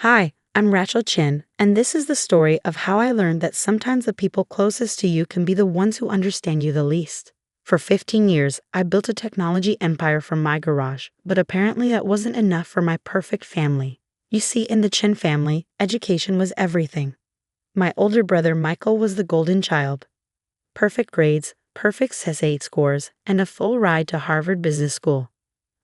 Hi, I'm Rachel Chin, and this is the story of how I learned that sometimes the people closest to you can be the ones who understand you the least. For 15 years, I built a technology empire from my garage, but apparently that wasn't enough for my perfect family. You see, in the Chin family, education was everything. My older brother Michael was the golden child. Perfect grades, perfect SAT scores, and a full ride to Harvard Business School.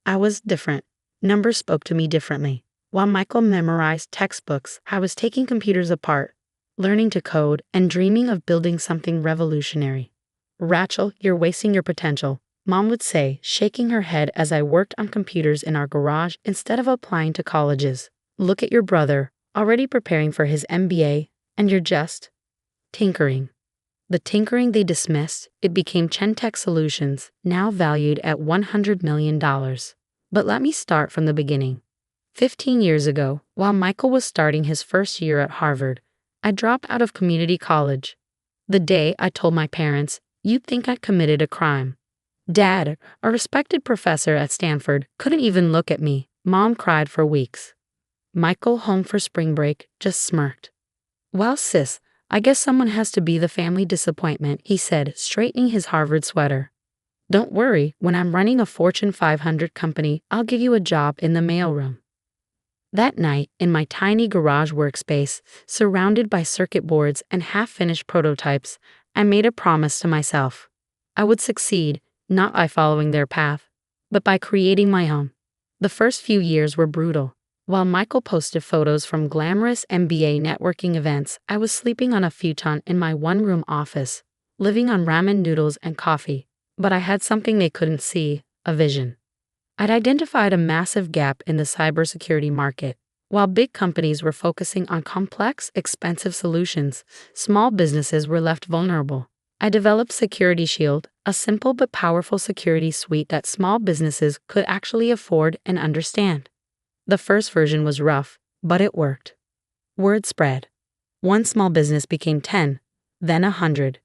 I was different. Numbers spoke to me differently. While Michael memorized textbooks, I was taking computers apart, learning to code, and dreaming of building something revolutionary. Rachel, you're wasting your potential, Mom would say, shaking her head as I worked on computers in our garage instead of applying to colleges. Look at your brother, already preparing for his MBA, and you're just tinkering. The tinkering they dismissed, it became Chentech Solutions, now valued at $100 million. But let me start from the beginning. 15 years ago, while Michael was starting his first year at Harvard, I dropped out of community college. The day I told my parents, "You'd think I'd committed a crime." Dad, a respected professor at Stanford, couldn't even look at me. Mom cried for weeks. Michael, home for spring break, just smirked. "Well, sis, I guess someone has to be the family disappointment," he said, straightening his Harvard sweater. "Don't worry, when I'm running a Fortune 500 company, I'll give you a job in the mailroom." That night, in my tiny garage workspace, surrounded by circuit boards and half-finished prototypes, I made a promise to myself. I would succeed, not by following their path, but by creating my own. The first few years were brutal. While Michael posted photos from glamorous MBA networking events, I was sleeping on a futon in my one-room office, living on ramen noodles and coffee. But I had something they couldn't see, a vision. I'd identified a massive gap in the cybersecurity market. While big companies were focusing on complex, expensive solutions, small businesses were left vulnerable. I developed Security Shield, a simple but powerful security suite that small businesses could actually afford and understand. The first version was rough, but it worked. Word spread. One small business became 10, then 100.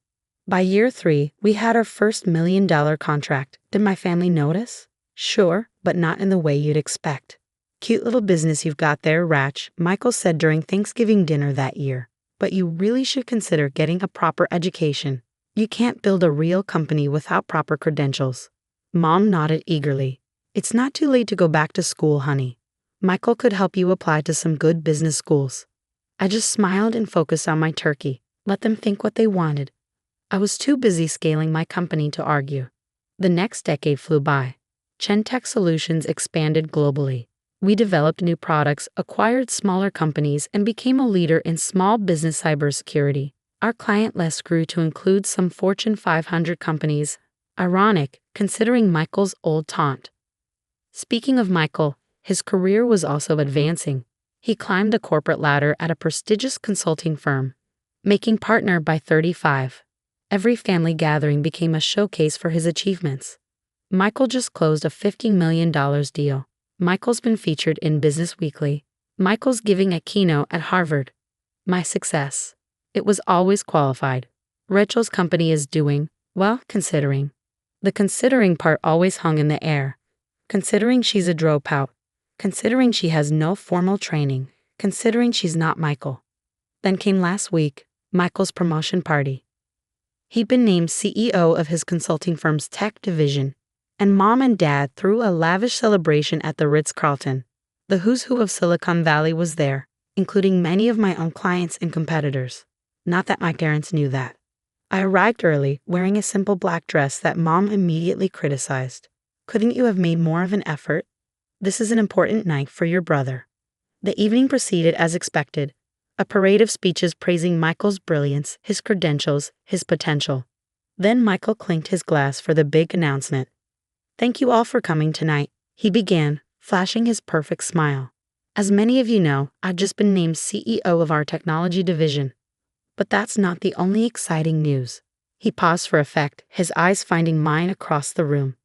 By year 3, we had our first $1 million contract. Did my family notice? Sure, but not in the way you'd expect. "Cute little business you've got there, Rach," Michael said during Thanksgiving dinner that year. "But you really should consider getting a proper education. You can't build a real company without proper credentials." Mom nodded eagerly. "It's not too late to go back to school, honey. Michael could help you apply to some good business schools." I just smiled and focused on my turkey. Let them think what they wanted. I was too busy scaling my company to argue. The next decade flew by. Chentech Solutions expanded globally. We developed new products, acquired smaller companies, and became a leader in small business cybersecurity. Our client list grew to include some Fortune 500 companies. Ironic, considering Michael's old taunt. Speaking of Michael, his career was also advancing. He climbed the corporate ladder at a prestigious consulting firm, making partner by 35. Every family gathering became a showcase for his achievements. Michael just closed a $50 million deal. Michael's been featured in Business Weekly. Michael's giving a keynote at Harvard. My success. It was always qualified. Rachel's company is doing, well, considering. The considering part always hung in the air. Considering she's a dropout. Considering she has no formal training. Considering she's not Michael. Then came last week, Michael's promotion party. He'd been named CEO of his consulting firm's tech division, and Mom and Dad threw a lavish celebration at the Ritz-Carlton. The who's who of Silicon Valley was there, including many of my own clients and competitors. Not that my parents knew that. I arrived early, wearing a simple black dress that Mom immediately criticized. "Couldn't you have made more of an effort? This is an important night for your brother." The evening proceeded as expected. A parade of speeches praising Michael's brilliance, his credentials, his potential. Then Michael clinked his glass for the big announcement. "Thank you all for coming tonight," he began, flashing his perfect smile. "As many of you know, I've just been named CEO of our technology division. But that's not the only exciting news." He paused for effect, his eyes finding mine across the room.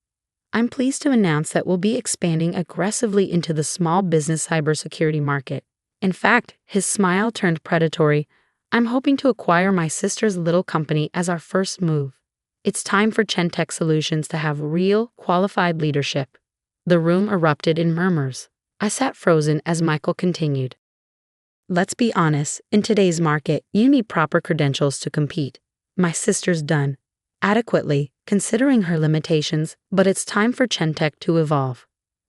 "I'm pleased to announce that we'll be expanding aggressively into the small business cybersecurity market. In fact," his smile turned predatory, "I'm hoping to acquire my sister's little company as our first move. It's time for Chentech Solutions to have real, qualified leadership." The room erupted in murmurs. I sat frozen as Michael continued. Let's be honest, in today's market, you need proper credentials to compete. My sister's done adequately, considering her limitations, but it's time for Chentech to evolve.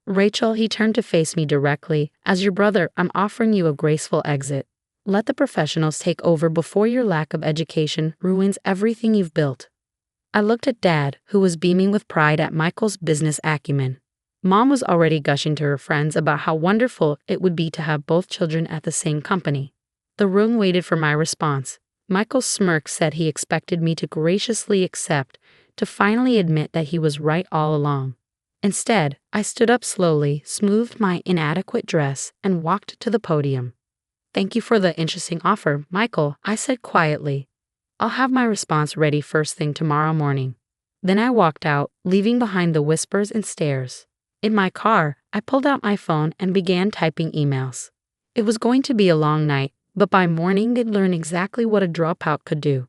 Rachel, he turned to face me directly. As your brother, I'm offering you a graceful exit. Let the professionals take over before your lack of education ruins everything you've built. I looked at Dad, who was beaming with pride at Michael's business acumen. Mom was already gushing to her friends about how wonderful it would be to have both children at the same company. The room waited for my response. Michael's smirk said he expected me to graciously accept, to finally admit that he was right all along. Instead, I stood up slowly, smoothed my inadequate dress, and walked to the podium. Thank you for the interesting offer, Michael, I said quietly. I'll have my response ready first thing tomorrow morning. Then I walked out, leaving behind the whispers and stares. In my car, I pulled out my phone and began typing emails. It was going to be a long night, but by morning they'd learn exactly what a dropout could do.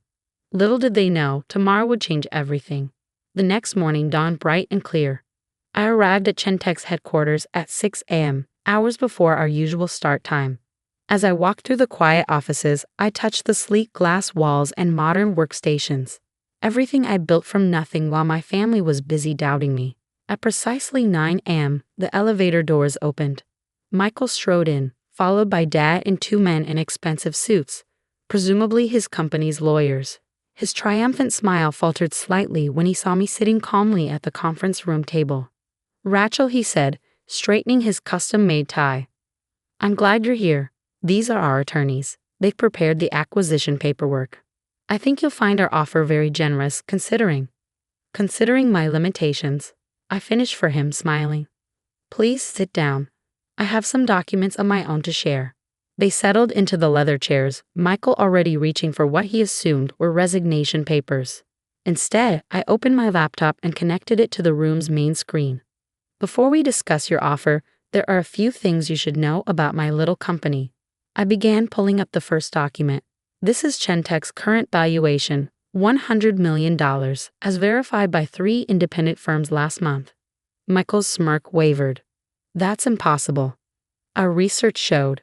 Little did they know, tomorrow would change everything. The next morning dawned bright and clear. I arrived at Chentech's headquarters at 6 a.m., hours before our usual start time. As I walked through the quiet offices, I touched the sleek glass walls and modern workstations. Everything I built from nothing while my family was busy doubting me. At precisely 9 a.m., the elevator doors opened. Michael strode in, followed by Dad and two men in expensive suits, presumably his company's lawyers. His triumphant smile faltered slightly when he saw me sitting calmly at the conference room table. Rachel, he said, straightening his custom-made tie. I'm glad you're here. These are our attorneys. They've prepared the acquisition paperwork. I think you'll find our offer very generous, considering my limitations. I finished for him, smiling. Please sit down. I have some documents of my own to share. They settled into the leather chairs, Michael already reaching for what he assumed were resignation papers. Instead, I opened my laptop and connected it to the room's main screen. Before we discuss your offer, there are a few things you should know about my little company. I began pulling up the first document. This is Chentech's current valuation, $100 million, as verified by 3 independent firms last month. Michael's smirk wavered. That's impossible. Our research showed.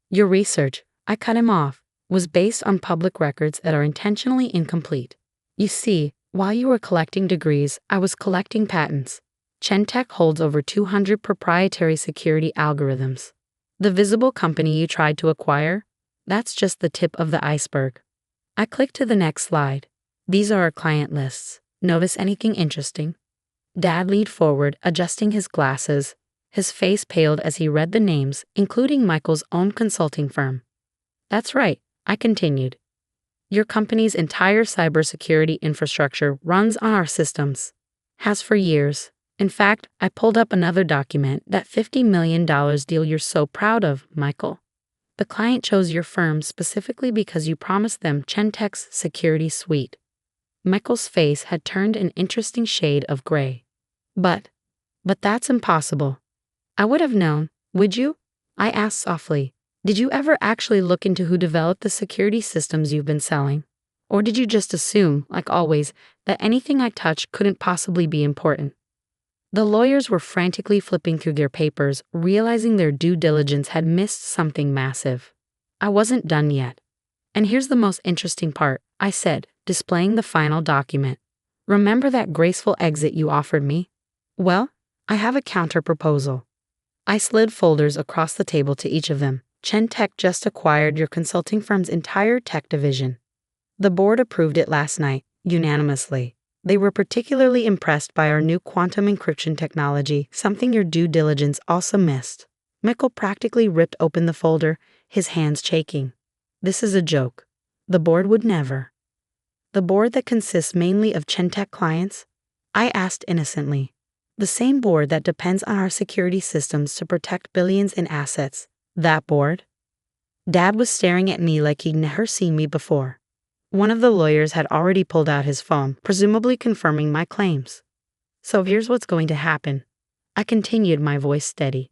Your research, I cut him off, was based on public records that are intentionally incomplete. You see, while you were collecting degrees, I was collecting patents. Chentech holds over 200 proprietary security algorithms. The visible company you tried to acquire? That's just the tip of the iceberg. I clicked to the next slide. These are our client lists. Notice anything interesting? Dad leaned forward, adjusting his glasses. His face paled as he read the names, including Michael's own consulting firm. That's right, I continued. Your company's entire cybersecurity infrastructure runs on our systems. Has for years. In fact, I pulled up another document, that $50 million deal you're so proud of, Michael. The client chose your firm specifically because you promised them Chentech's security suite. Michael's face had turned an interesting shade of gray. But that's impossible. I would have known, would you? I asked softly. Did you ever actually look into who developed the security systems you've been selling? Or did you just assume, like always, that anything I touched couldn't possibly be important? The lawyers were frantically flipping through their papers, realizing their due diligence had missed something massive. I wasn't done yet. And here's the most interesting part, I said, displaying the final document. Remember that graceful exit you offered me? Well, I have a counter-proposal. I slid folders across the table to each of them. Chentech just acquired your consulting firm's entire tech division. The board approved it last night, unanimously. They were particularly impressed by our new quantum encryption technology, something your due diligence also missed. Michael practically ripped open the folder, his hands shaking. This is a joke. The board would never. The board that consists mainly of Chentech clients? I asked innocently. The same board that depends on our security systems to protect billions in assets. That board? Dad was staring at me like he'd never seen me before. One of the lawyers had already pulled out his phone, presumably confirming my claims. So here's what's going to happen. I continued, my voice steady.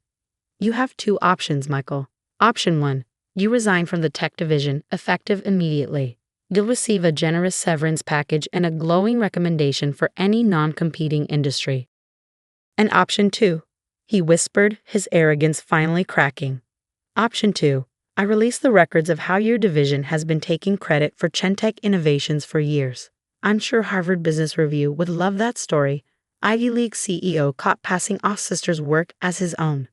You have 2 options, Michael. Option 1, you resign from the tech division, effective immediately. You'll receive a generous severance package and a glowing recommendation for any non-competing industry. And option 2, he whispered, his arrogance finally cracking. Option 2, I released the records of how your division has been taking credit for Chentech innovations for years. I'm sure Harvard Business Review would love that story. Ivy League CEO caught passing off sister's work as his own.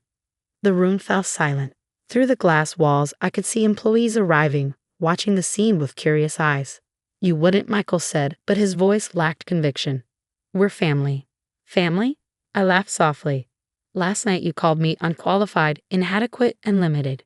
The room fell silent. Through the glass walls, I could see employees arriving, watching the scene with curious eyes. You wouldn't, Michael said, but his voice lacked conviction. We're family. Family? I laughed softly. Last night you called me unqualified, inadequate, and limited.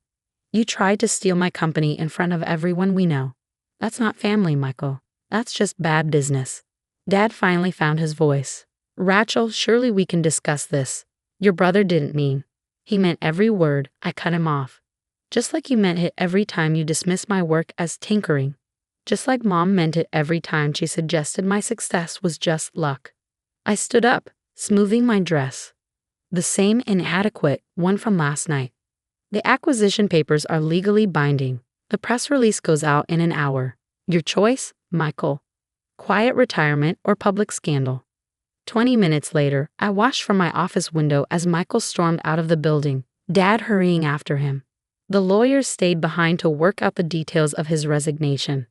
You tried to steal my company in front of everyone we know. That's not family, Michael. That's just bad business. Dad finally found his voice. Rachel, surely we can discuss this. Your brother didn't mean. He meant every word. I cut him off. Just like you meant it every time you dismissed my work as tinkering. Just like Mom meant it every time she suggested my success was just luck. I stood up, smoothing my dress. The same inadequate one from last night. The acquisition papers are legally binding. The press release goes out in an hour. Your choice, Michael. Quiet retirement or public scandal. 20 minutes later, I watched from my office window as Michael stormed out of the building, Dad hurrying after him. The lawyers stayed behind to work out the details of his resignation.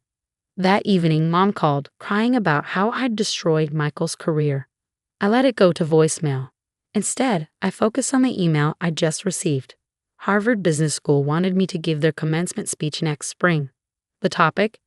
That evening, Mom called, crying about how I'd destroyed Michael's career. I let it go to voicemail. Instead, I focused on the email I just received. Harvard Business School wanted me to give their commencement speech next spring. The topic?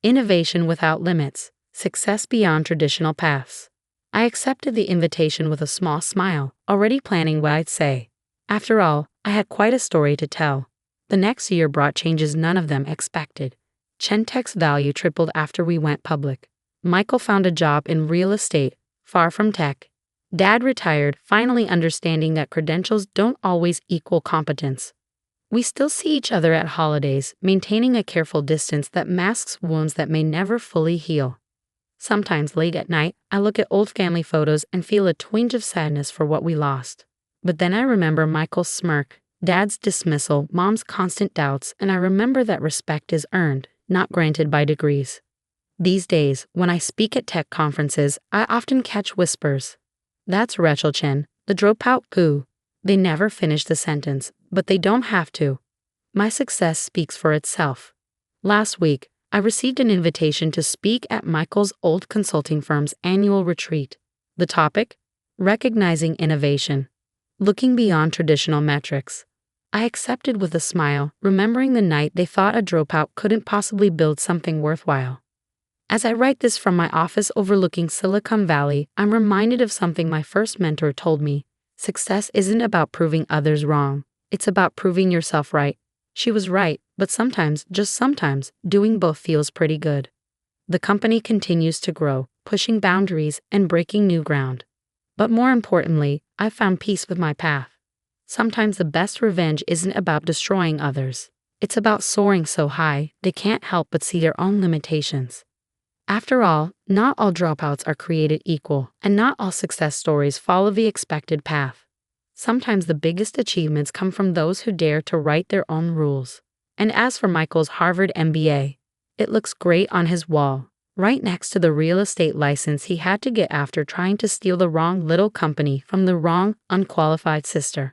Innovation without limits, success beyond traditional paths. I accepted the invitation with a small smile, already planning what I'd say. After all, I had quite a story to tell. The next year brought changes none of them expected. Chentech's value tripled after we went public. Michael found a job in real estate, far from tech. Dad retired, finally understanding that credentials don't always equal competence. We still see each other at holidays, maintaining a careful distance that masks wounds that may never fully heal. Sometimes late at night, I look at old family photos and feel a twinge of sadness for what we lost. But then I remember Michael's smirk, Dad's dismissal, Mom's constant doubts, and I remember that respect is earned, not granted by degrees. These days, when I speak at tech conferences, I often catch whispers. That's Rachel Chen, the dropout poo. They never finish the sentence, but they don't have to. My success speaks for itself. Last week, I received an invitation to speak at Michael's old consulting firm's annual retreat. The topic? Recognizing innovation. Looking beyond traditional metrics. I accepted with a smile, remembering the night they thought a dropout couldn't possibly build something worthwhile. As I write this from my office overlooking Silicon Valley, I'm reminded of something my first mentor told me. Success isn't about proving others wrong. It's about proving yourself right. She was right, but sometimes, just sometimes, doing both feels pretty good. The company continues to grow, pushing boundaries and breaking new ground. But more importantly, I've found peace with my path. Sometimes the best revenge isn't about destroying others. It's about soaring so high, they can't help but see their own limitations. After all, not all dropouts are created equal, and not all success stories follow the expected path. Sometimes the biggest achievements come from those who dare to write their own rules. And as for Michael's Harvard MBA, it looks great on his wall, right next to the real estate license he had to get after trying to steal the wrong little company from the wrong, unqualified sister.